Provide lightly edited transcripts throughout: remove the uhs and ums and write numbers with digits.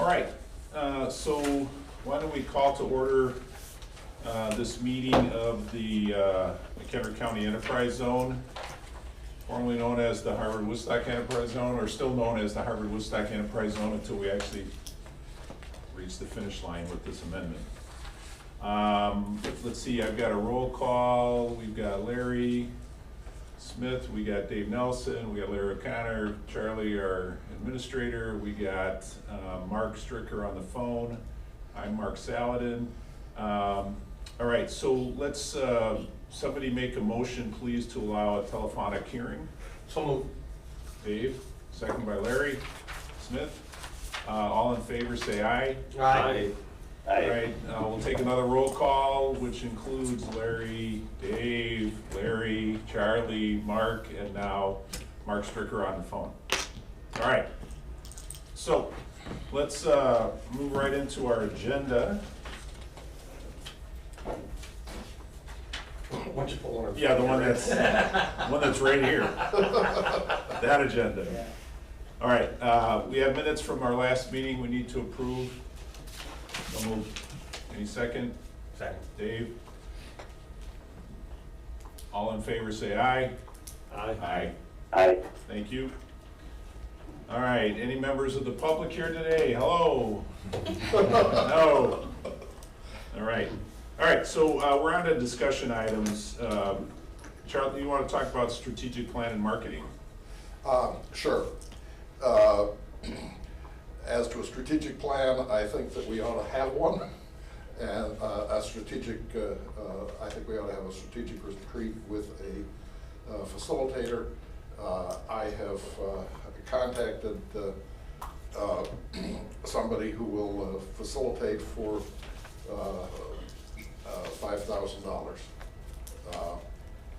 All right, so why don't we call to order this meeting of the McHenry County Enterprise Zone, formerly known as the Harvard-Woodstock Enterprise Zone, or still known as the Harvard-Woodstock Enterprise Zone until we actually reach the finish line with this amendment. Let's see, I've got a roll call. We've got Larry Smith, we got Dave Nelson, we got Larry O'Connor, Charlie, our administrator, we got Mark Stricker on the phone. I'm Mark Saladin. All right, so let's, somebody make a motion, please, to allow a telephonic hearing. So moved. Dave, second by Larry Smith. All in favor, say aye. Aye. All right, we'll take another roll call, which includes Larry, Dave, Larry, Charlie, Mark, and now Mark Stricker on the phone. All right, so let's move right into our agenda. Why don't you pull one of Yeah, the one that's right here. That agenda. All right, we have minutes from our last meeting we need to approve. So moved. Any second? Second. Dave? All in favor say aye. Aye. Aye. Aye. Thank you. All right, any members of the public here today? Hello? No? All right, so we're on to discussion items. Charlie, you want to talk about strategic plan and marketing? Sure. As to a strategic plan, I think that we ought to have one, and a strategic, I think we ought to have a strategic retreat with a facilitator. I have contacted somebody who will facilitate for $5,000,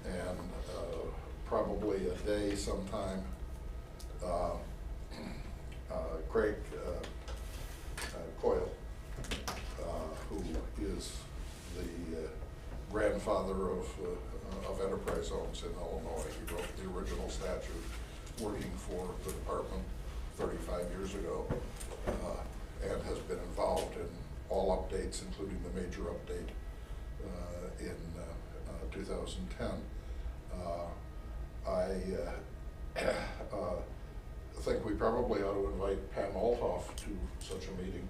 and probably a day sometime. Craig Coyle, who is the grandfather of enterprise zones in Illinois. He wrote the original statute working for the department 35 years ago, and has been involved in all updates, including the major update in 2010. I think we probably ought to invite Pam Althoff to such a meeting,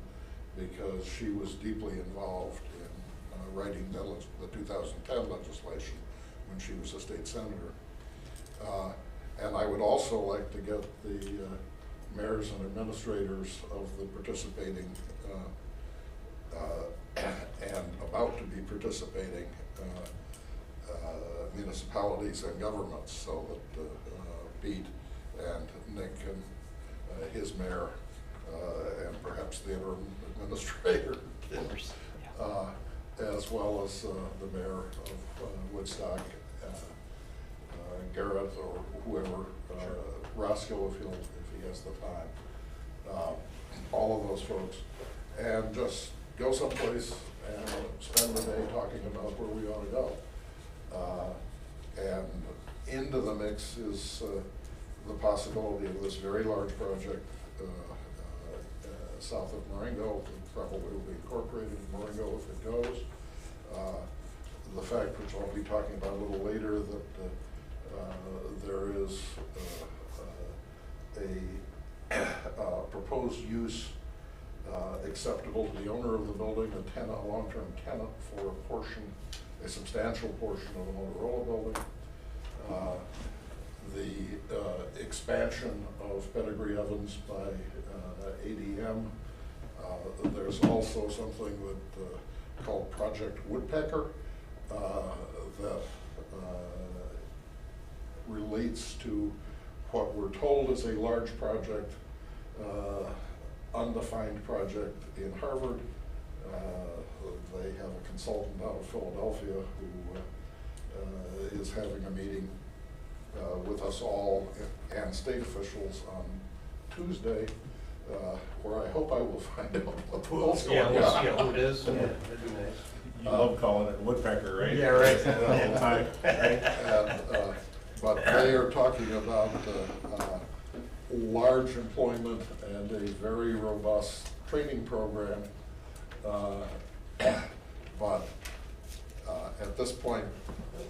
because she was deeply involved in writing the 2010 legislation when she was a state senator. And I would also like to get the mayors and administrators of the participating and about to be participating municipalities and governments, so that Pete and Nick and his mayor and perhaps the interim administrator, as well as the mayor of Woodstock, Garrett, or whoever, Roscoe, if he has the time, all of those folks, and just go someplace and spend the day talking about where we ought to go. And into the mix is the possibility of this very large project south of Marengo. It probably will be incorporated in Marengo if it goes. The fact, which I'll be talking about a little later, that there is a proposed use acceptable to the owner of the building, a long-term tenant for a substantial portion of the Motorola building. The expansion of pedigree ovens by ADM. There's also something that called Project Woodpecker that relates to what we're told is a large project, undefined project in Harvard. They have a consultant out of Philadelphia who is having a meeting with us all and state officials on Tuesday, where I hope I will find out what's going on. Yeah, we'll see who it is. Yeah, that'd be nice. You love calling it woodpecker, right? Yeah, right. The whole time, right? And, but they are talking about large employment and a very robust training program. But at this point,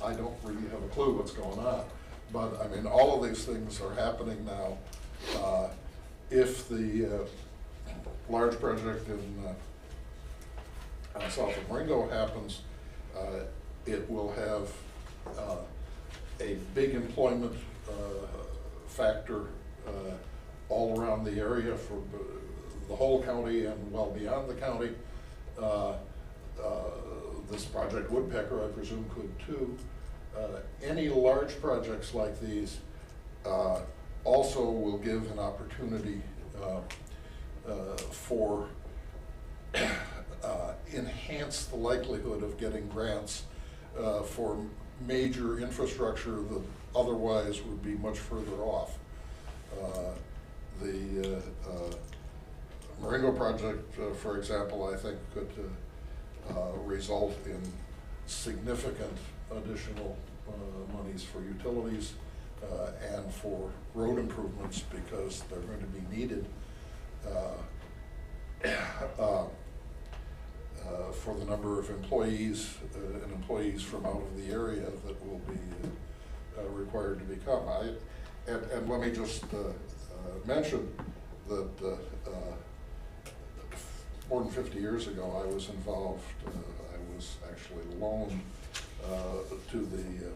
I don't really have a clue what's going on. But I mean, all of these things are happening now. If the large project in south of Marengo happens, it will have a big employment factor all around the area for the whole county and well beyond the county. This project Woodpecker, I presume, could too. Any large projects like these also will give an opportunity for enhance the likelihood of getting grants for major infrastructure that otherwise would be much further off. The Marengo project, for example, I think could result in significant additional monies for utilities and for road improvements because they're going to be needed for the number of employees and employees from out of the area that will be required to become. And let me just mention that more than 50 years ago, I was involved, I was actually loaned to the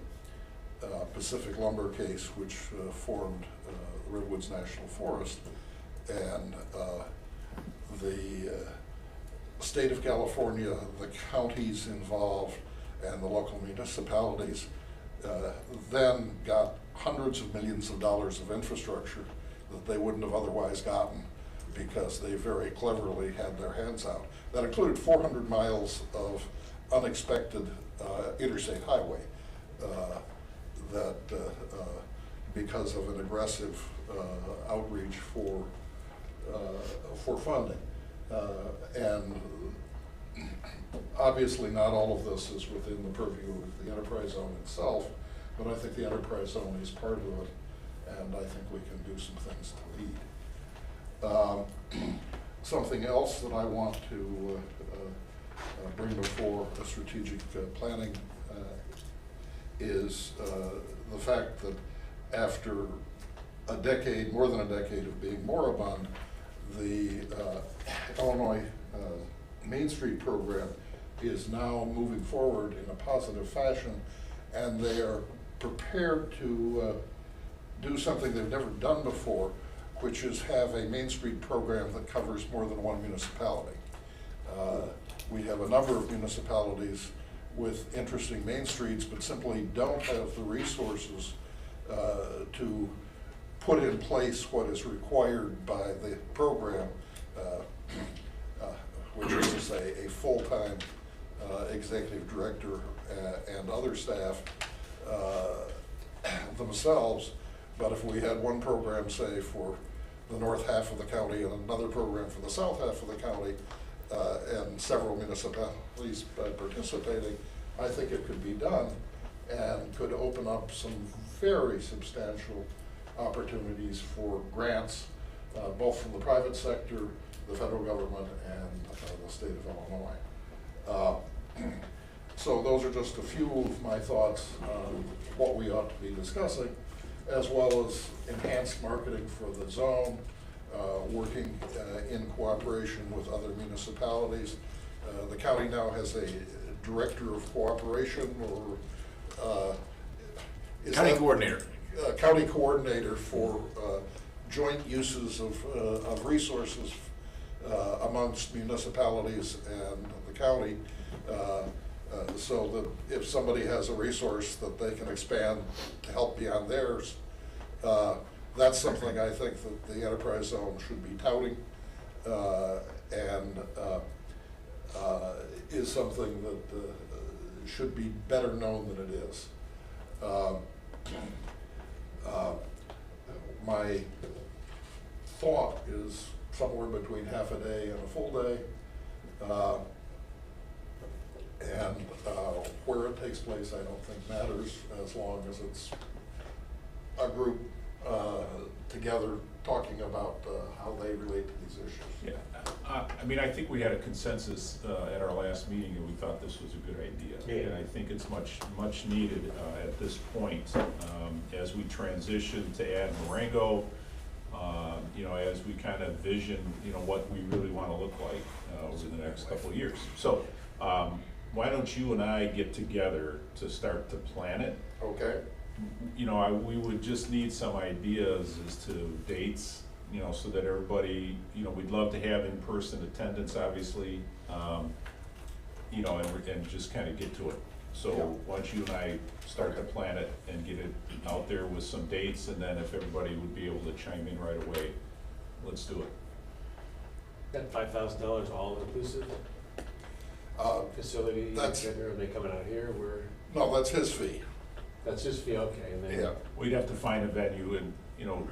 Pacific Lumber case, which formed the Redwoods National Forest. And the state of California, the counties involved, and the local municipalities then got hundreds of millions of dollars of infrastructure that they wouldn't have otherwise gotten because they very cleverly had their hands out. That included 400 miles of unexpected interstate highway that because of an aggressive outreach for funding. And obviously not all of this is within the purview of the enterprise zone itself, but I think the enterprise zone is part of it, and I think we can do some things to lead. Something else that I want to bring before the strategic planning is the fact that after a decade, more than a decade of being moribund, the Illinois Main Street program is now moving forward in a positive fashion, and they are prepared to do something they've never done before, which is have a Main Street program that covers more than one municipality. We have a number of municipalities with interesting main streets, but simply don't have the resources to put in place what is required by the program, which is to say a full-time executive director and other staff themselves. But if we had one program, say, for the north half of the county and another program for the south half of the county, and several municipalities participating, I think it could be done and could open up some very substantial opportunities for grants, both from the private sector, the federal government, and the state of Illinois. So those are just a few of my thoughts on what we ought to be discussing, as well as enhanced marketing for the zone, working in cooperation with other municipalities. The county now has a director of cooperation, or county coordinator. County coordinator for joint uses of resources amongst municipalities and the county, so that if somebody has a resource that they can expand to help beyond theirs, that's something I think that the enterprise zone should be touting, and is something that should be better known than it is. My thought is somewhere between half a day and a full day, and where it takes place I don't think matters, as long as it's a group together talking about how they relate to these issues. Yeah, I mean, I think we had a consensus at our last meeting, and we thought this was a good idea. Yeah. And I think it's much needed at this point, as we transition to add Marengo, you know, as we kind of vision, you know, what we really want to look like over the next couple of years. So why don't you and I get together to start to plan it? Okay? You know, we would just need some ideas as to dates, you know, so that everybody, you know, we'd love to have in-person attendance, obviously, you know, and just kind of get to it. So Yeah. why don't you and I start to plan it and get it out there with some dates, and then if everybody would be able to chime in right away, let's do it. That $5,000 all inclusive, facility, That's- are they coming out here, No, that's his fee. that's his fee, okay, and then. Yeah. We'd have to find a venue, and, you know,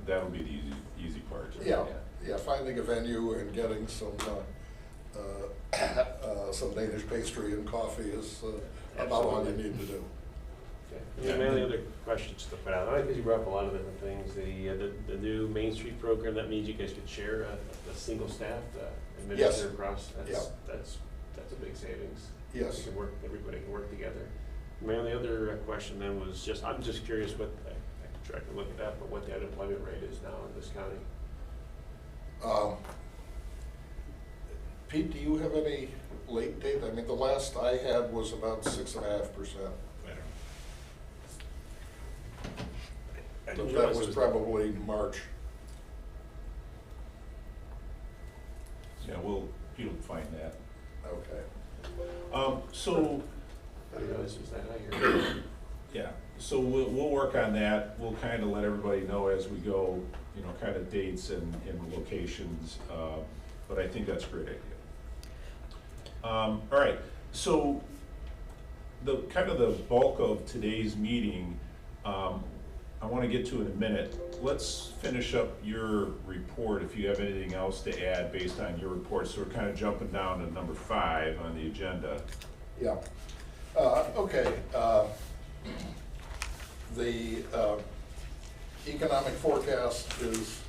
that'll be the easy part. Yeah, finding a venue and getting some Danish pastry and coffee is about all you need to do. Okay. And my only other questions to put out, because you brought up a lot of different things, the new Main Street program, that means you guys could share a single staff, administrator across, that's a big savings. Yes. You can work, everybody can work together. My only other question then was just, I'm just curious what, I can try to look at that, but what the unemployment rate is now in this county. Pete, do you have any late date? I mean, the last I had was about 6.5%. I But didn't that realize was it probably March. Yeah, you'll find that. Okay. So, I didn't realize it was that high here. yeah, so we'll work on that. We'll kind of let everybody know as we go, you know, kind of dates and locations, but I think that's a great idea. All right, so the kind of the bulk of today's meeting, I want to get to in a minute. Let's finish up your report if you have anything else to add based on your report. So we're kind of jumping down to number 5 on the agenda. Yeah. Okay. The economic forecast is,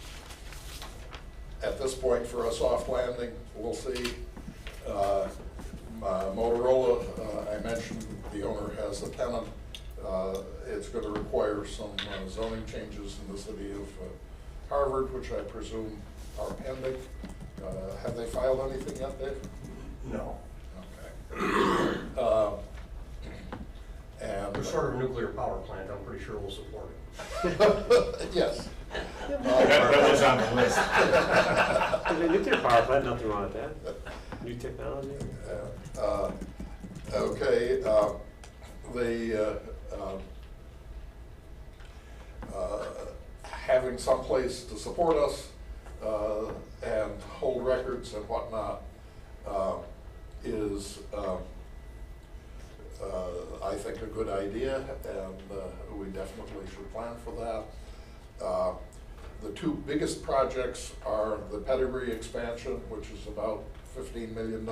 at this point, for a soft landing. We'll see. Motorola, I mentioned, the owner has a tenant. It's going to require some zoning changes in the city of Harvard, which I presume are pending. Have they filed anything yet, Dave? No. Okay. And We're short of a nuclear power plant, I'm pretty sure we'll support it. yes. That was on the list. The nuclear power plant, nothing wrong with that. New technology. Okay. Having some place to support us and hold records and whatnot is, I think, a good idea, and we definitely should plan for that. The two biggest projects are the pedigree expansion, which is about $15 million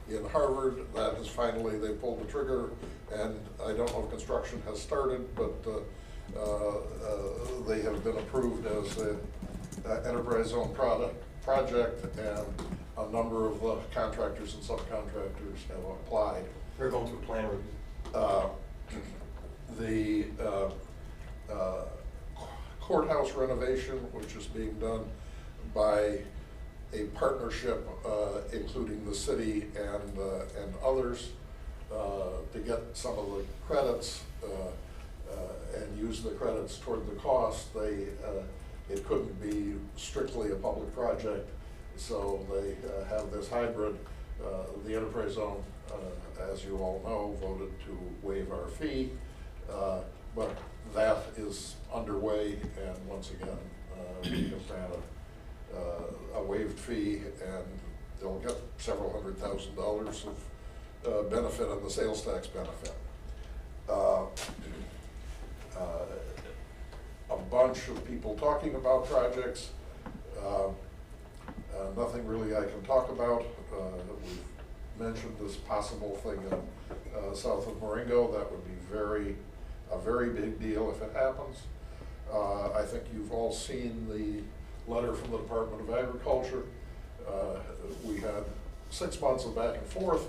in Harvard. That is finally, they pulled the trigger, and I don't know if construction has started, but they have been approved as an enterprise zone project, and a number of the contractors and subcontractors have applied. They're going through plan review. The courthouse renovation, which is being done by a partnership, including the city and others, to get some of the credits and use the credits toward the cost. It couldn't be strictly a public project, so they have this hybrid. The enterprise zone, as you all know, voted to waive our fee, but that is underway, and once again, we can plan a waived fee, and they'll get several $100,000 of benefit on the sales tax benefit. A bunch of people talking about projects. Nothing really I can talk about. We've mentioned this possible thing in south of Marengo. That would be a very big deal if it happens. I think you've all seen the letter from the Department of Agriculture. We had 6 months of back and forth,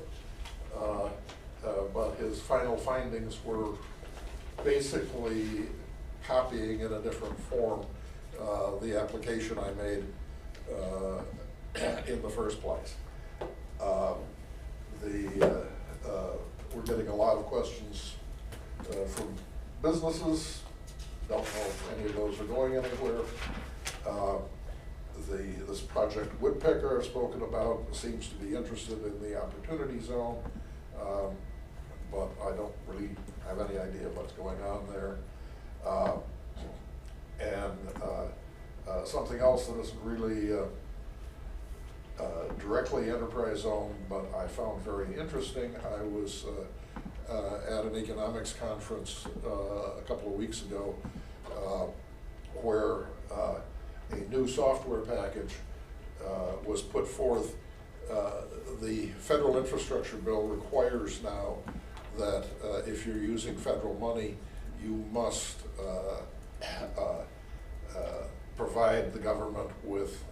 but his final findings were basically copying in a different form the application I made in the first place. We're getting a lot of questions from businesses. Don't know if any of those are going anywhere. This project Woodpecker I've spoken about seems to be interested in the opportunity zone, but I don't really have any idea what's going on there. Something else that isn't really directly enterprise zone, but I found very interesting. I was at an economics conference a couple of weeks ago where a new software package was put forth. The federal infrastructure bill requires now that if you're using federal money, you must provide the government with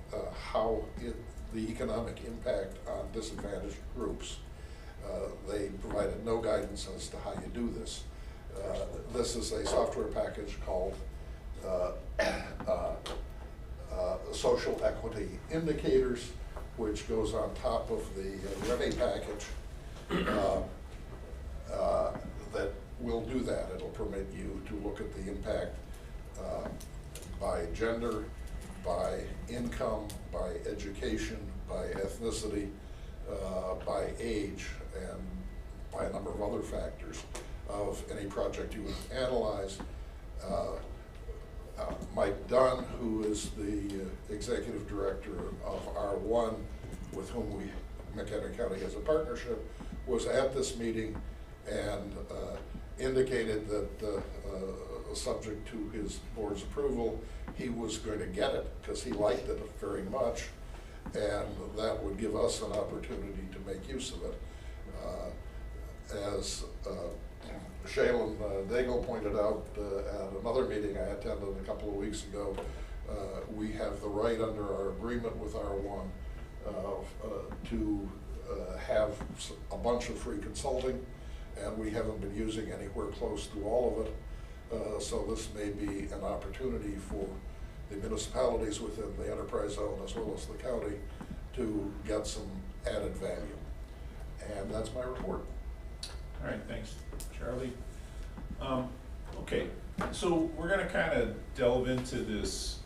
the economic impact on disadvantaged groups. They provided no guidance as to how you do this. This is a software package called Social Equity Indicators, which goes on top of the REMI package that will do that. It'll permit you to look at the impact by gender, by income, by education, by ethnicity, by age, and by a number of other factors of any project you would analyze. Mike Dunn, who is the executive director of R1, with whom McHenry County has a partnership, was at this meeting and indicated that subject to his board's approval, he was going to get it because he liked it very much, and that would give us an opportunity to make use of it. As Shaylin Daigle pointed out at another meeting I attended a couple of weeks ago, we have the right under our agreement with R1 to have a bunch of free consulting, and we haven't been using anywhere close to all of it. So this may be an opportunity for the municipalities within the enterprise zone as well as the county to get some added value. And that's my report. All right, thanks, Charlie. Okay, so we're going to kind of delve into this,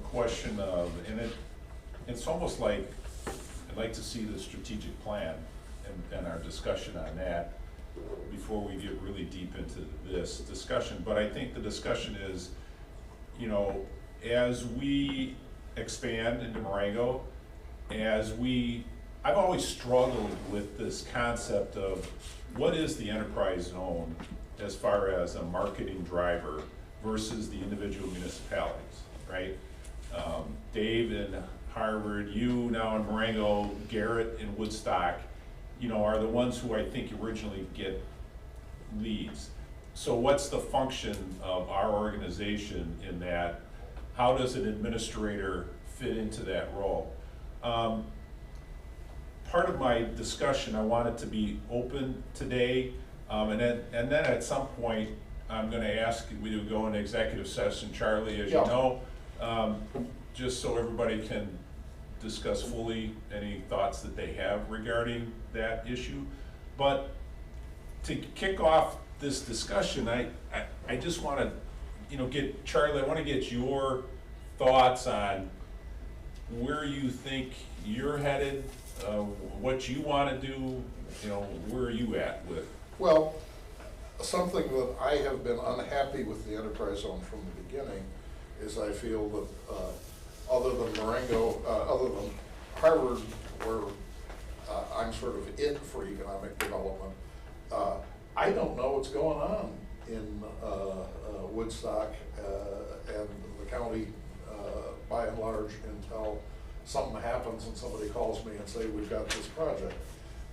question of, and it's almost like I'd like to see the strategic plan and our discussion on that before we get really deep into this discussion. But I think the discussion is, as we expand into Marengo, I've always struggled with this concept of what is the enterprise zone as far as a marketing driver versus the individual municipalities, right? Dave in Harvard, you now in Marengo, Garrett in Woodstock, are the ones who I think originally get leads. So what's the function of our organization in that? How does an administrator fit into that role? Part of my discussion, I wanted to be open today, and then at some point, I'm going to ask we to go into executive session, Charlie, as you know, just so everybody can discuss fully any thoughts that they have regarding that issue. But to kick off this discussion, I just want to, get Charlie. I want to get your thoughts on where you think you're headed, what you want to do. Where are you at with? Well, something that I have been unhappy with the enterprise zone from the beginning is I feel that other than Marengo, other than Harvard, where I'm sort of in for economic development, I don't know what's going on in Woodstock and the county by and large until something happens and somebody calls me and say, we've got this project.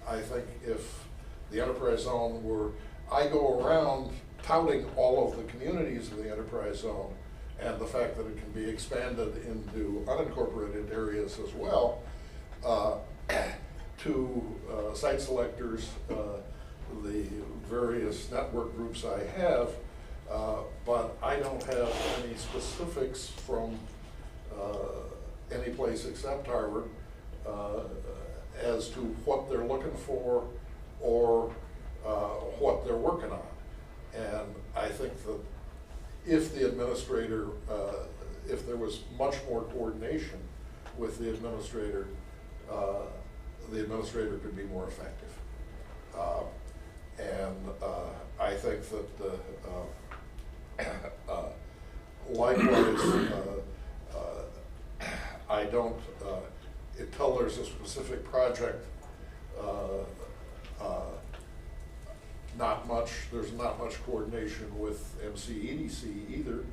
I think if the enterprise zone were, I go around touting all of the communities of the enterprise zone and the fact that it can be expanded into unincorporated areas as well, to site selectors, the various network groups I have, but I don't have any specifics from any place except Harvard as to what they're looking for or what they're working on. And I think that if the administrator, if there was much more coordination with the administrator could be more effective. I think that likewise, I don't, until there's a specific project, there's not much coordination with MCEDC either.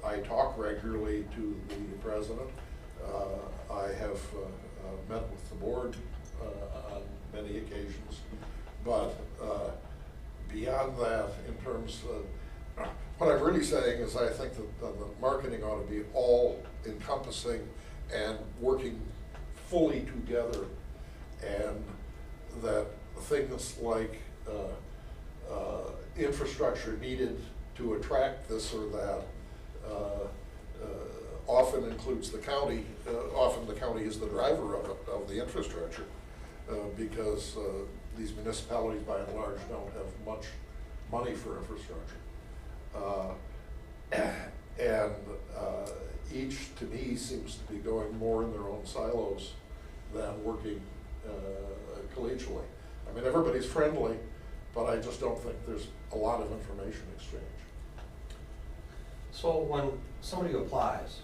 I talk regularly to the president. I have met with the board on many occasions, but beyond that, in terms of, what I'm really saying is I think that the marketing ought to be all encompassing and working fully together, and that things like infrastructure needed to attract this or that often includes the county. Often the county is the driver of it, of the infrastructure, because these municipalities by and large don't have much money for infrastructure. Each, to me, seems to be going more in their own silos than working collegially. I mean, everybody's friendly, but I just don't think there's a lot of information exchange. So when somebody applies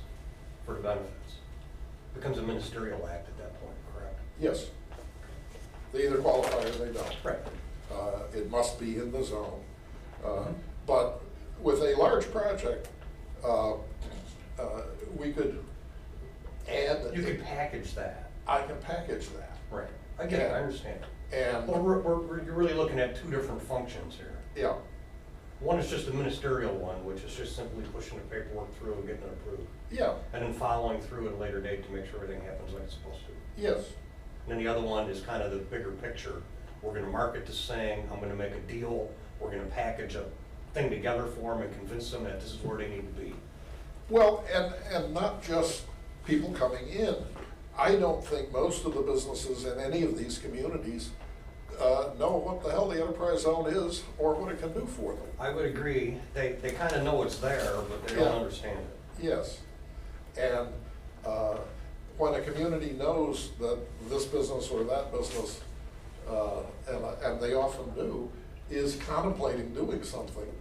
for the benefits, it becomes a ministerial act at that point, correct? Yes. They either qualify or they don't. Right. It must be in the zone. But with a large project, we could add. You could package that. I can package that. Right. I get it, I understand. And Well, you're really looking at two different functions here. yeah, One is just a ministerial one, which is just simply pushing the paperwork through and getting it approved. yeah, And then following through at a later date to make sure everything happens like it's supposed to. yes, And then the other one is kind of the bigger picture. We're gonna market this thing, I'm gonna make a deal, we're gonna package a thing together for them and convince them that this is where they need to be. Well, and not just people coming in. I don't think most of the businesses in any of these communities know what the hell the enterprise zone is or what it can do for them. I would agree, they kind of know it's there, but they don't Yeah. understand it. Yes, and when a community knows that this business or that business, and they often do, is contemplating doing something,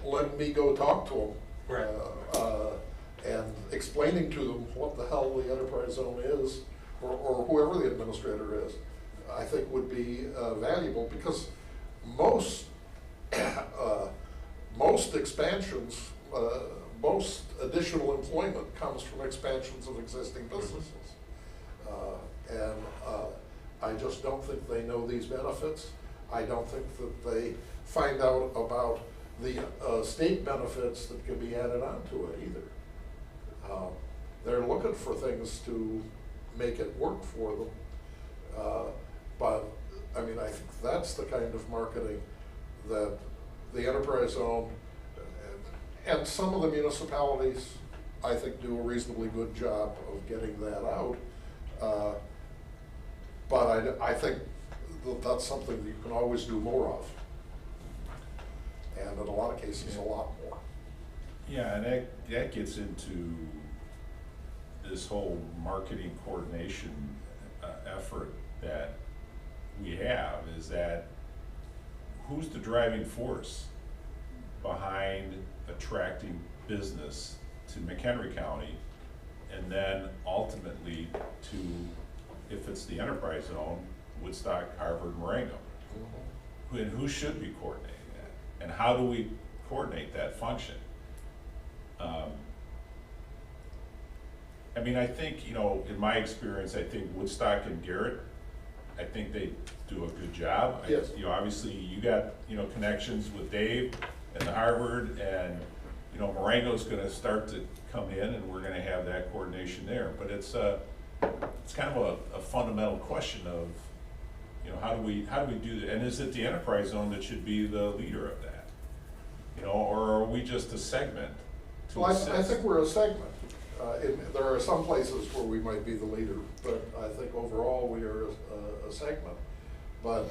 let me go talk to them. Right. And explaining to them what the hell the enterprise zone is, or whoever the administrator is, I think would be valuable, because most expansions, most additional employment comes from expansions of existing businesses. I just don't think they know these benefits. I don't think that they find out about the state benefits that can be added onto it either. They're looking for things to make it work for them. But, I mean, I think that's the kind of marketing that the enterprise zone, and some of the municipalities, I think, do a reasonably good job of getting that out. But I think that that's something that you can always do more of. And in a lot of cases, a lot more. Yeah, and that gets into this whole marketing coordination effort that we have, is that who's the driving force behind attracting business to McHenry County, and then ultimately to, if it's the enterprise zone, Woodstock, Harvard, Marengo. And who should be coordinating that? And how do we coordinate that function? I mean, I think, you know, in my experience, I think Woodstock and Garrett, I think they do a good job. Yes. You know, obviously you got, you know, connections with Dave and the Harvard, and you know, Marengo's gonna start to come in and we're gonna have that coordination there. But it's kind of a fundamental question of, you know, how do we do that? And is it the enterprise zone that should be the leader of that? You know, or are we just a segment to Well, assist? I think we're a segment. There are some places where we might be the leader, but I think overall we are a segment. But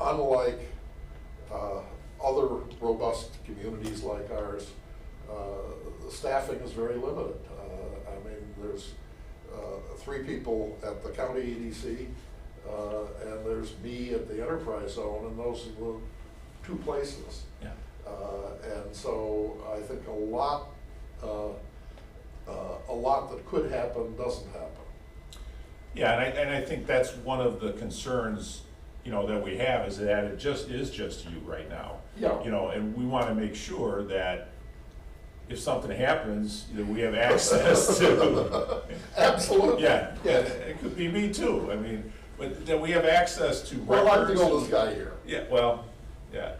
unlike other robust communities like ours, the staffing is very limited. I mean, there's 3 people at the county EDC, and there's me at the enterprise zone, and those are the 2 places. Yeah. And so I think a lot that could happen doesn't happen. Yeah, and I think that's one of the concerns, you know, that we have, is that it is just you right now. Yeah. You know, and we want to make sure that if something happens, that we have access to. Absolutely. Yeah, Yes. it could be me too. I mean, but that we have access to Well, I'm the records. oldest guy here. Yeah, well, yeah.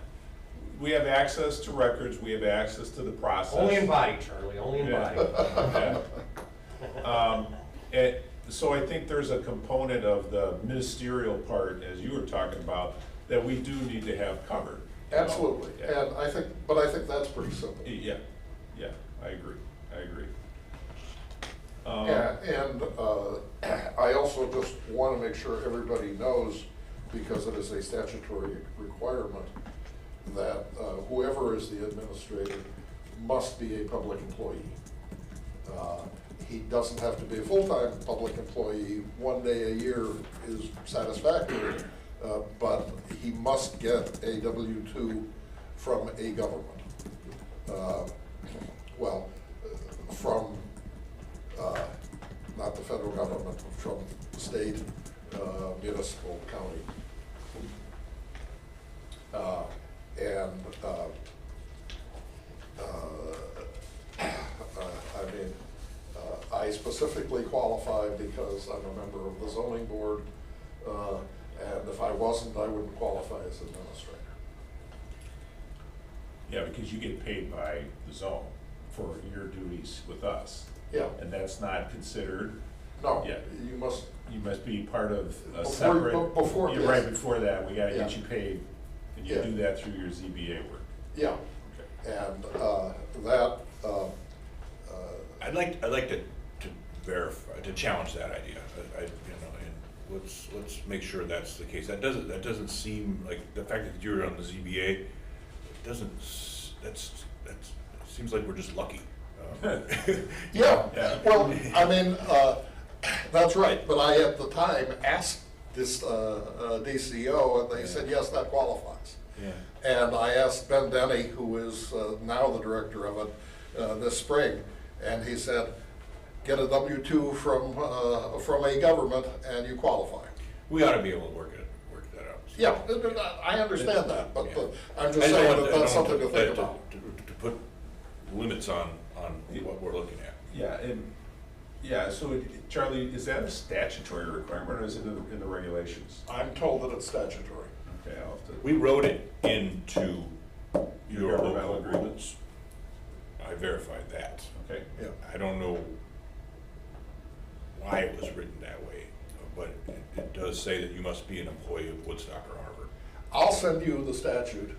We have access to records, we have access to the process. Only in body, Charlie, only in Yeah. body. And so I think there's a component of the ministerial part, as you were talking about, that we do need to have covered. You know? Absolutely. Yeah. And I think that's pretty simple. Yeah, I agree. And I also just want to make sure everybody knows, because it is a statutory requirement, that whoever is the administrator must be a public employee. He doesn't have to be a full-time public employee. 1 day a year is satisfactory, but he must get a W-2 from a government. From not the federal government, but from the state, municipal, county. I specifically qualify because I'm a member of the zoning board, and if I wasn't, I wouldn't qualify as administrator. Yeah, because you get paid by the zone for your duties with us. Yeah. And that's not considered. No, Yeah. you must, You must be part of a Before- separate. before- You're yes. right before that, we gotta get Yeah. you paid, and you Yeah. do that through your ZBA work. yeah, Okay. and that, I'd like to verify, to challenge that idea. And let's make sure that's the case. That doesn't seem like, the fact that you're on the ZBA, seems like we're just lucky. yeah, Yeah. well, I mean, that's right, but I at the time asked this DCO, and they said, yes, that qualifies. Yeah. And I asked Ben Denny, who is now the director of it, this spring, and he said, get a W-2 from a government and you qualify. We ought to be able to work that out. Yeah, I understand that, but Yeah. I'm I just don't saying want- that I don't that's want something to think about. To put limits on what we're looking at. Yeah, so Charlie, is that a statutory requirement or is it in the regulations? I'm told that it's statutory. Okay, I'll have to. We wrote it into your Governmental local agreements. I verified that. Okay. Yeah. I don't know why it was written that way, but it does say that you must be an employee of Woodstock or Harvard. I'll send you the statute,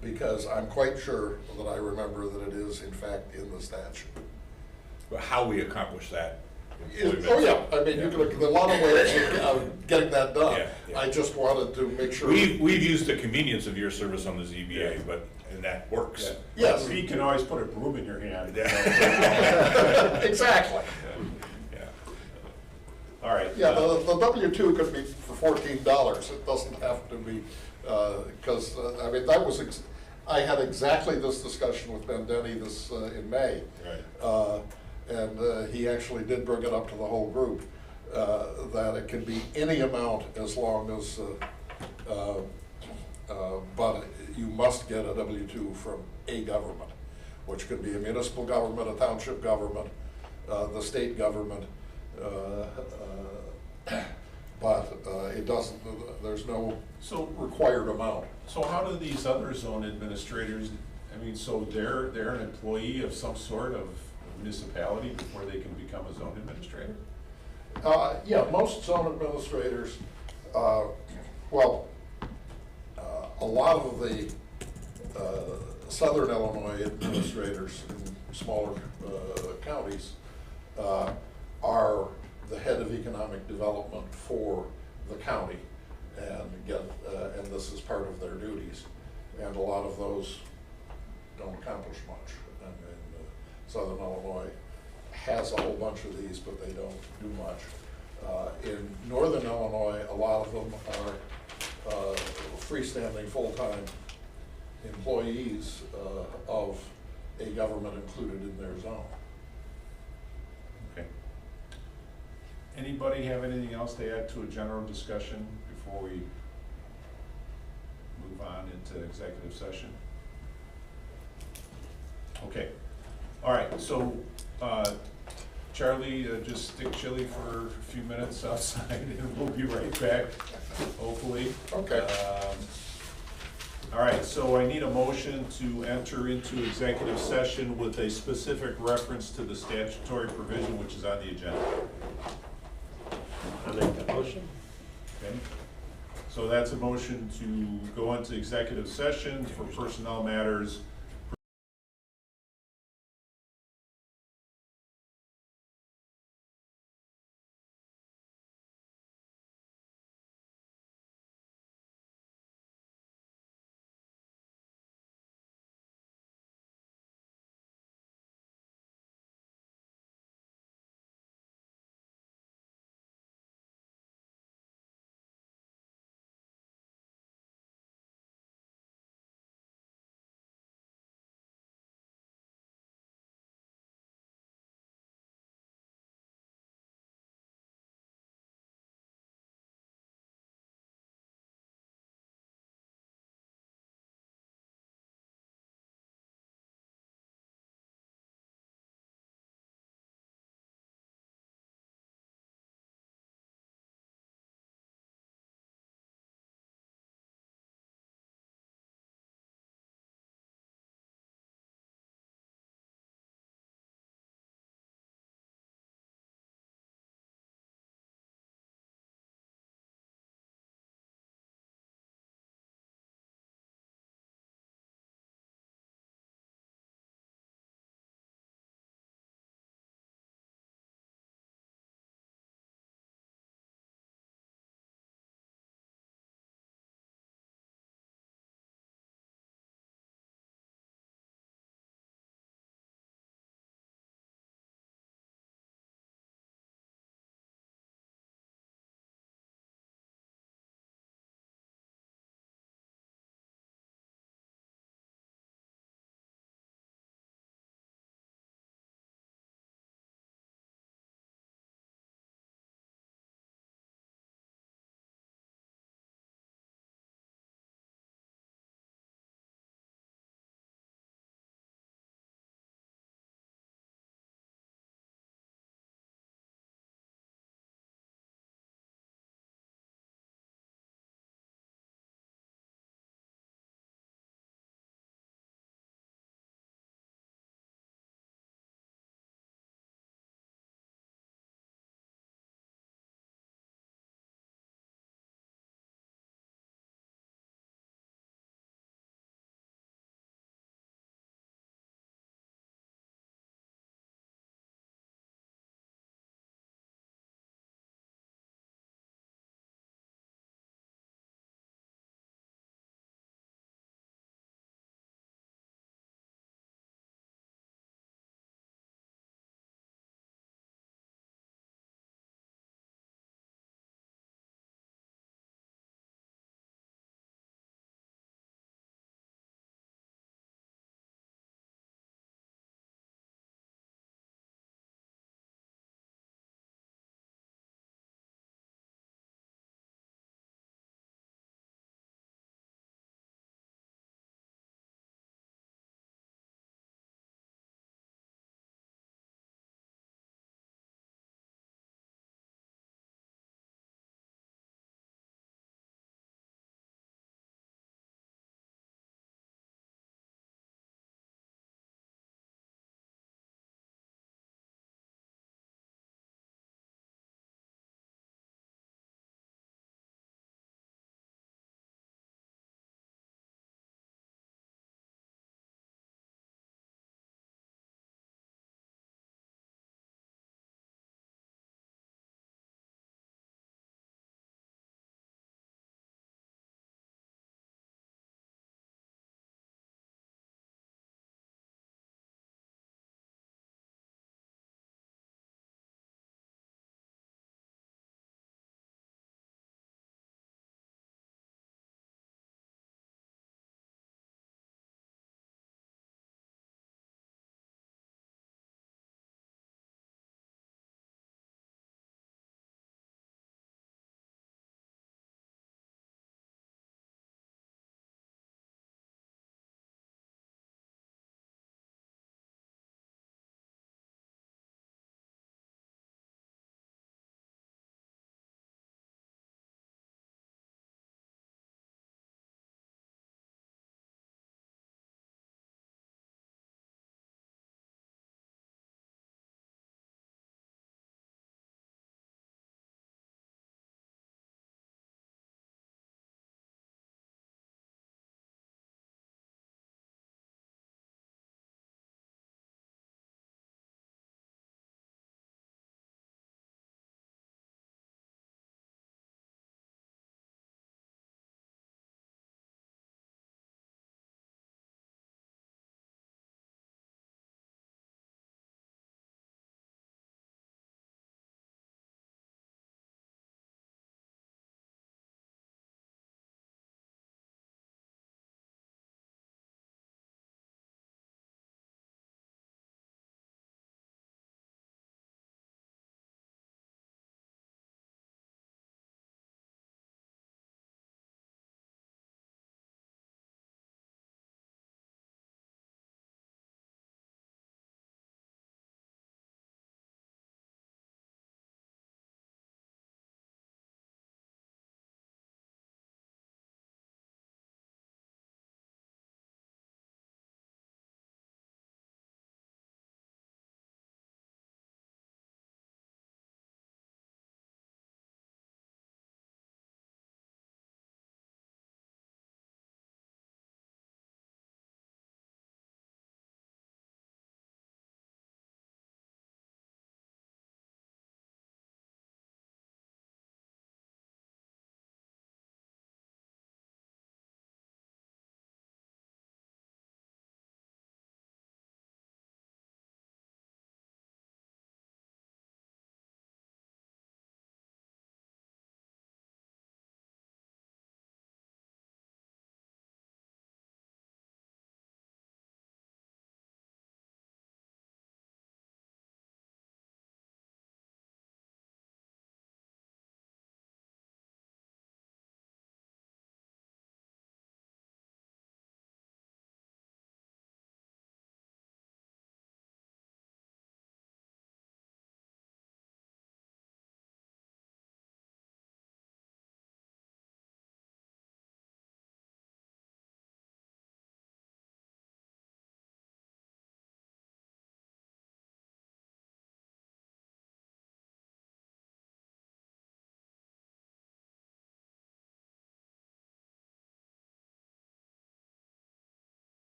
because I'm quite sure that I remember that it is in fact in the statute. But how we accomplish that? Oh, yeah, I mean, you can, there are a lot of ways of getting that done. Yeah, yeah. I just wanted to make sure. We've used the convenience of your service on the ZBA, and that works. Yes. He can always put a broom in your hand. Exactly. Yeah. All right. Yeah, the W-2 could be for $14. It doesn't have to be, because, I mean, I had exactly this discussion with Ben Denny in May. Right. And he actually did bring it up to the whole group, that it can be any amount as long as, but you must get a W-2 from a government, which could be a municipal government, a township government, the state government, but it doesn't, there's no So required amount. So how do these other zone administrators I mean, so they're an employee of some sort of municipality before they can become a zone administrator? Yeah, most zone administrators, well, a lot of the southern Illinois administrators in smaller counties are the head of economic development for the county, and this is part of their duties. And a lot of those don't accomplish much. And southern Illinois has a whole bunch of these, but they don't do much. In northern Illinois, a lot of them are freestanding full-time employees of a government included in their zone. Okay. Anybody have anything else to add to a general discussion before we move on into executive session? Okay. All right, so Charlie, just stick chilly for a few minutes outside and we'll be right back, hopefully. Okay. All right, so I need a motion to enter into executive session with a specific reference to the statutory provision which is on the agenda. I'll make that motion. Okay? So that's a motion to go into executive session for personnel matters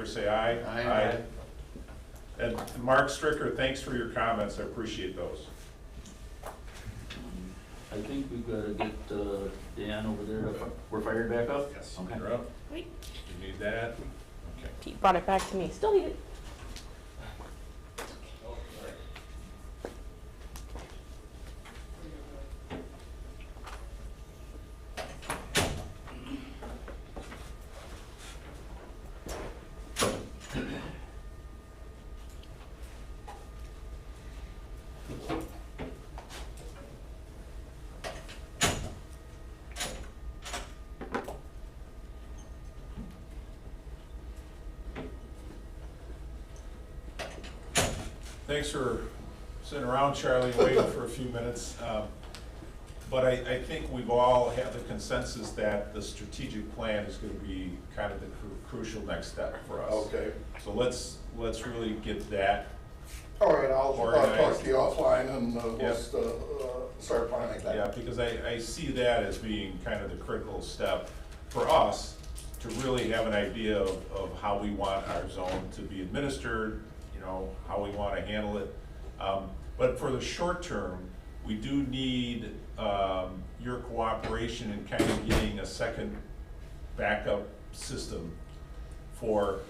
favor say aye. Aye. And Mark Stricker, thanks for your comments, I appreciate those. I think we've got to get Dan over there. We're fired back up? Yes, Okay. you're up. Wait, You need that? Okay. Pete brought it back to me. Still need it. Thanks for sitting around, Charlie, waiting for a few minutes. But I think we've all had the consensus that the strategic plan is going to be kind of the crucial next step for us. Okay. So let's really get that. All right, I'll talk Organized. to you offline and Yep. we'll start planning that. Yeah, because I see that as being kind of the critical step for us to really have an idea of how we want our zone to be administered, you know, how we want to handle it. But for the short term, we do need your cooperation in kind of getting a second backup system for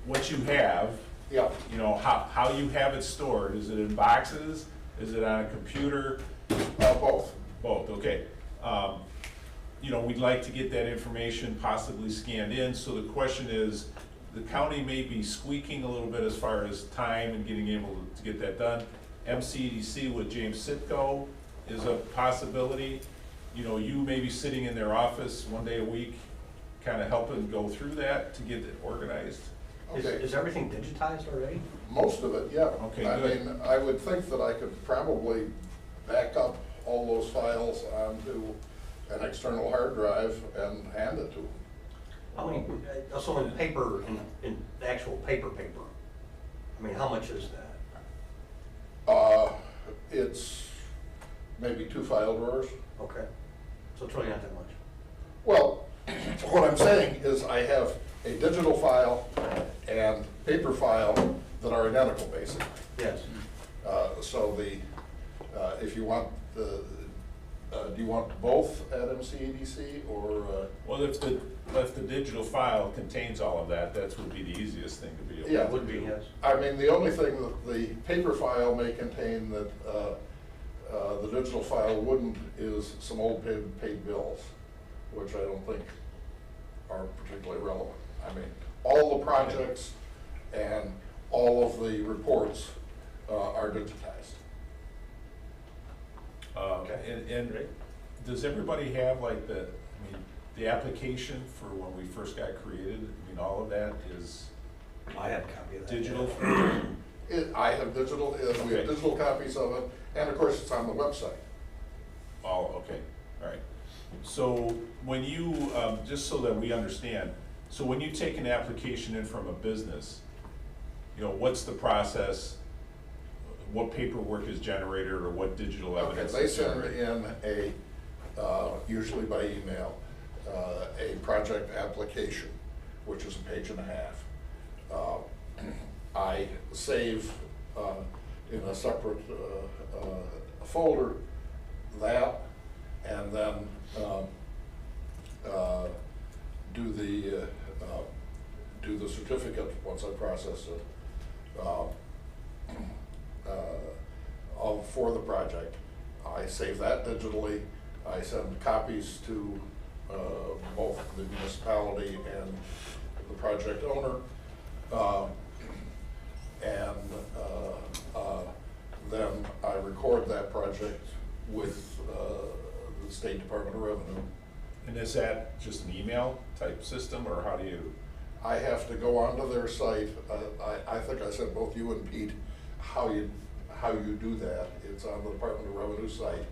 what you have. Yeah, You know, how you have it stored. Is it in boxes? Is it on a computer? both. Both, okay. You know, we'd like to get that information possibly scanned in, so the question is, the county may be squeaking a little bit as far as time and getting able to get that done. MCDC with James Sitko is a possibility. You know, you may be sitting in their office one day a week, kind of helping go through that to get it organized. Okay. Is everything digitized already? Most of it, yeah. Okay, I good. mean, I would think that I could probably back up all those files onto an external hard drive and hand it to them. How many, also in paper, in the actual paper? I mean, how much is that? It's maybe 2 file drawers. Okay, so it's really not that much. Well, what I'm saying is I have a digital file and paper file that are identical, basically. Yes. So if you want do you want both at MCEDC or? Well, if the digital file contains all of that, that would be the easiest thing to be able to do. Yeah, It would be, yes. I mean, the only thing that the paper file may contain that the digital file wouldn't is some old paid bills, which I don't think are particularly relevant. I mean, all the projects and all of the reports are digitized. And does everybody have like the application for when we first got created? I mean, all of that is I have a copy of that. digital? I have digital, we Okay. have digital copies of it, and of course, it's on the website. Oh, okay, all right. So when you, just so that we understand, so when you take an application in from a business, you know, what's the process? What paperwork is generated or what digital Okay, evidence they is send generated? in usually by email, a project application, which is a page and a half. I save in a separate folder that, and then do the certificate once I process it for the project. I save that digitally. I send copies to both the municipality and the project owner. Then I record that project with the State Department of Revenue. And is that just an email type system, or how do you? I have to go onto their site. I think I sent both you and Pete how you do that. It's on the Department of Revenue site,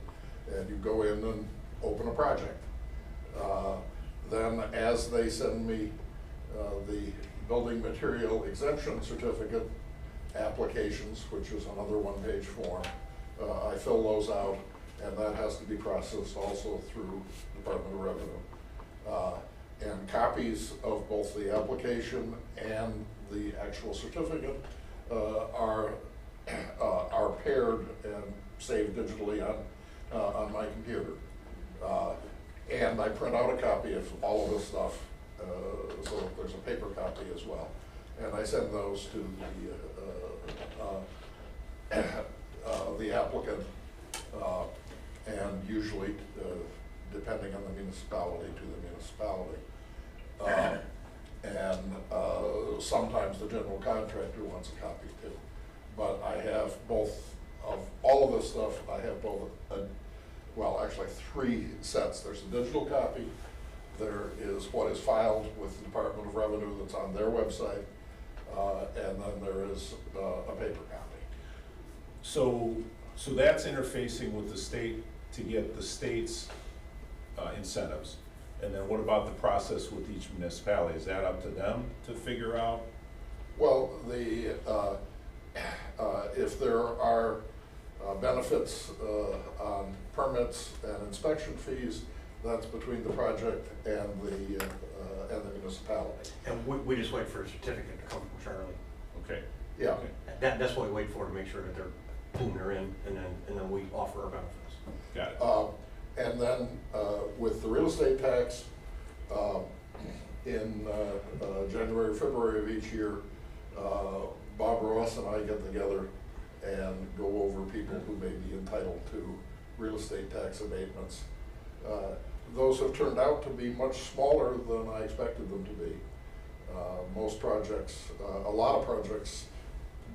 and you go in and open a project. Then as they send me the building material exemption certificate applications, which is another one-page form, I fill those out, and that has to be processed also through Department of Revenue. and copies of both the application and the actual certificate are paired and saved digitally on my computer. And I print out a copy of all of this stuff, so there's a paper copy as well. And I send those to the applicant, and usually, depending on the municipality, to the municipality. Sometimes the general contractor wants a copy too. But I have both of all of this stuff. I have both, well, actually 3 sets. There's a digital copy. There is what is filed with the Department of Revenue that's on their website, and then there is a paper copy. So that's interfacing with the state to get the state's incentives. And then what about the process with each municipality? Is that up to them to figure out? Well, if there are benefits on permits and inspection fees, that's between the project and the municipality. And we just wait for a certificate to come from Charlie. Okay. Yeah. Okay. That's what we wait for, to make sure that they're in, and then we offer our benefits. Got it. And then with the real estate tax, in January, February of each year, Bob Ross and I get together and go over people who may be entitled to real estate tax abatements. Those have turned out to be much smaller than I expected them to be. Most projects, a lot of projects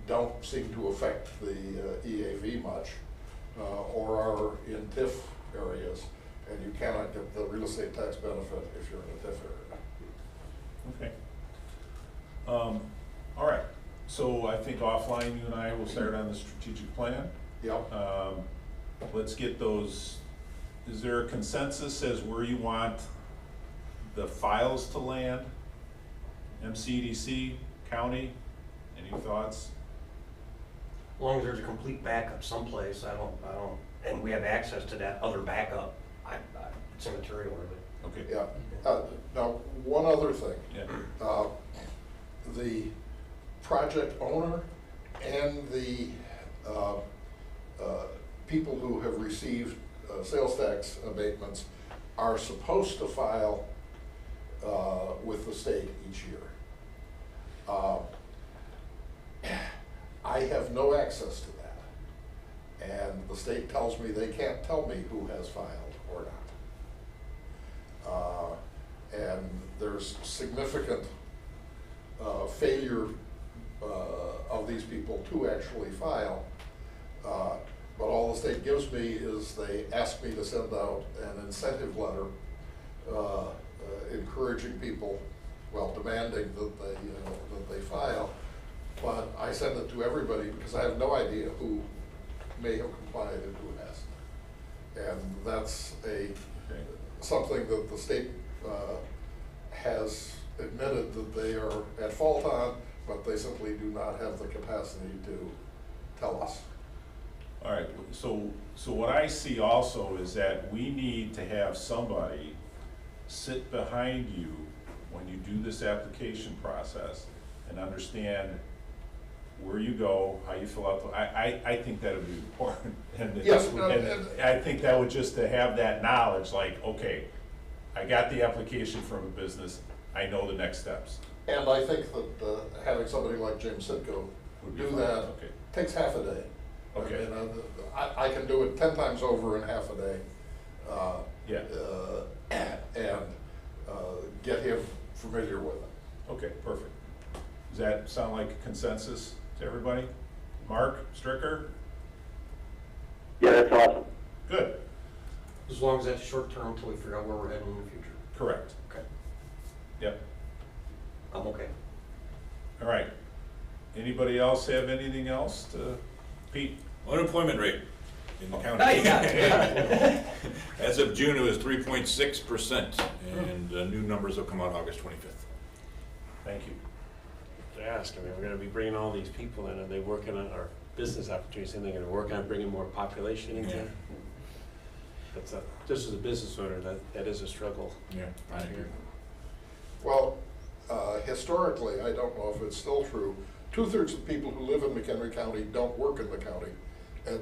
don't seem to affect the EAV much, or are in TIF areas, and you cannot get the real estate tax benefit if you're in a TIF area. Okay. All right. So I think offline, you and I will start on the strategic plan. Yep. Let's get those. Is there a consensus as where you want the files to land? MCDC, county, any thoughts? As long as there's a complete backup someplace, I don't, and we have access to that other backup, it's immaterial really. Okay. Yeah. Now, one other thing. Yeah. The project owner and the people who have received sales tax abatements are supposed to file with the state each year. I have no access to that, and the state tells me they can't tell me who has filed or not. And there's significant failure of these people to actually file. But all the state gives me is they ask me to send out an incentive letter encouraging people, well, demanding that they file. But I send it to everybody because I have no idea who may have complied and who hasn't. And that's something that the state has admitted that they are at fault on, but they simply do not have the capacity to tell us. All right, so what I see also is that we need to have somebody sit behind you when you do this application process and understand where you go, how you fill out the, I think that would be important. And Yes, I think that would just to have that knowledge, like, okay, I got the application from a business, I know the next steps. And I think that having somebody like James Sitko Would be do fine. that Okay. takes half a day. Okay. And I can do it 10 times over in half a day. Yeah. And get him familiar with it. Okay, perfect. Does that sound like a consensus to everybody? Mark Stricker? Yeah, that's awesome. Good. As long as that's short term until we figure out where we're heading in the future. Correct. Okay. Yep. I'm okay. All right. Anybody else have anything else to, Pete? Unemployment rate in the county. Oh, you got it. As of June, it was 3.6%, and new numbers will come out August 25th. Thank you. To ask, I mean, we're gonna be bringing all these people in, and they're working on our business opportunities, and they're gonna work on bringing more population into. Yeah. That's just as a business owner, that is a struggle. Yeah, I agree. Well, historically, I don't know if it's still true, 2/3 of the people who live in McHenry County don't work in the county, and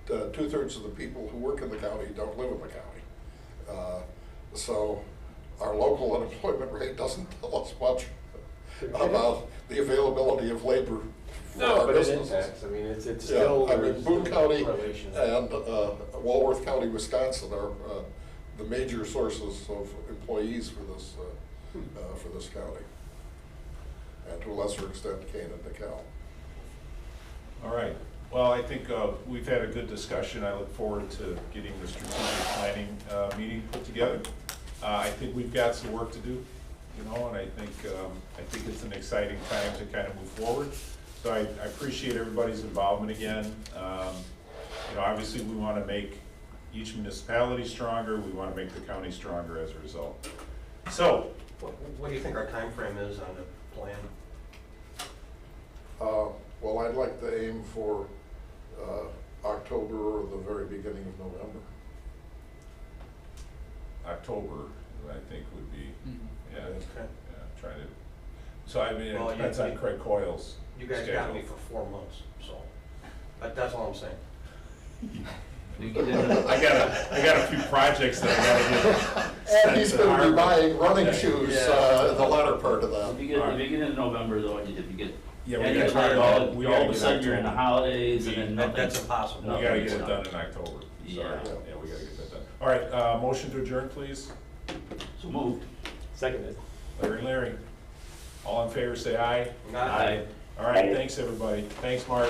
2/3 of the people who work in the county don't live in the county. So our local unemployment rate doesn't tell us much about the availability of labor for No, our but it businesses. impacts, I mean, it's Yeah, still. I mean, there's Boone still County correlation. and Walworth County, Wisconsin are the major sources of employees for this county. And to a lesser extent, Kane and DeKalb. All right, well, I think we've had a good discussion. I look forward to getting the strategic planning meeting put together. I think we've got some work to do, you know, and I think it's an exciting time to kind of move forward. So I appreciate everybody's involvement again. You know, obviously, we want to make each municipality stronger. We want to make the county stronger as a result. So, What do you think our time frame is on the plan? Well, I'd like to aim for October or the very beginning of November. October, I think would be, yeah, Okay. yeah, trying to, so I mean, Well, it depends on Craig Coyle's You guys schedule. got me for 4 months, so, but that's all I'm saying. You get in- I got a few projects that I gotta get. And he's sent to gonna be Harvard. buying running Yeah. shoes, Yeah. the latter part of that. If you get into November though, and if you get, Yeah, and we you gotta all target, we gotta of a get sudden you're in the October. holidays and then nothing. That's impossible. We gotta nothing's get it done. done in October, sorry, Yeah. yeah, we gotta get that done. All right, motion to adjourn, please. So moved. Seconded. Larry, all in favor, say aye. Aye. All right, thanks, everybody, thanks, Mark.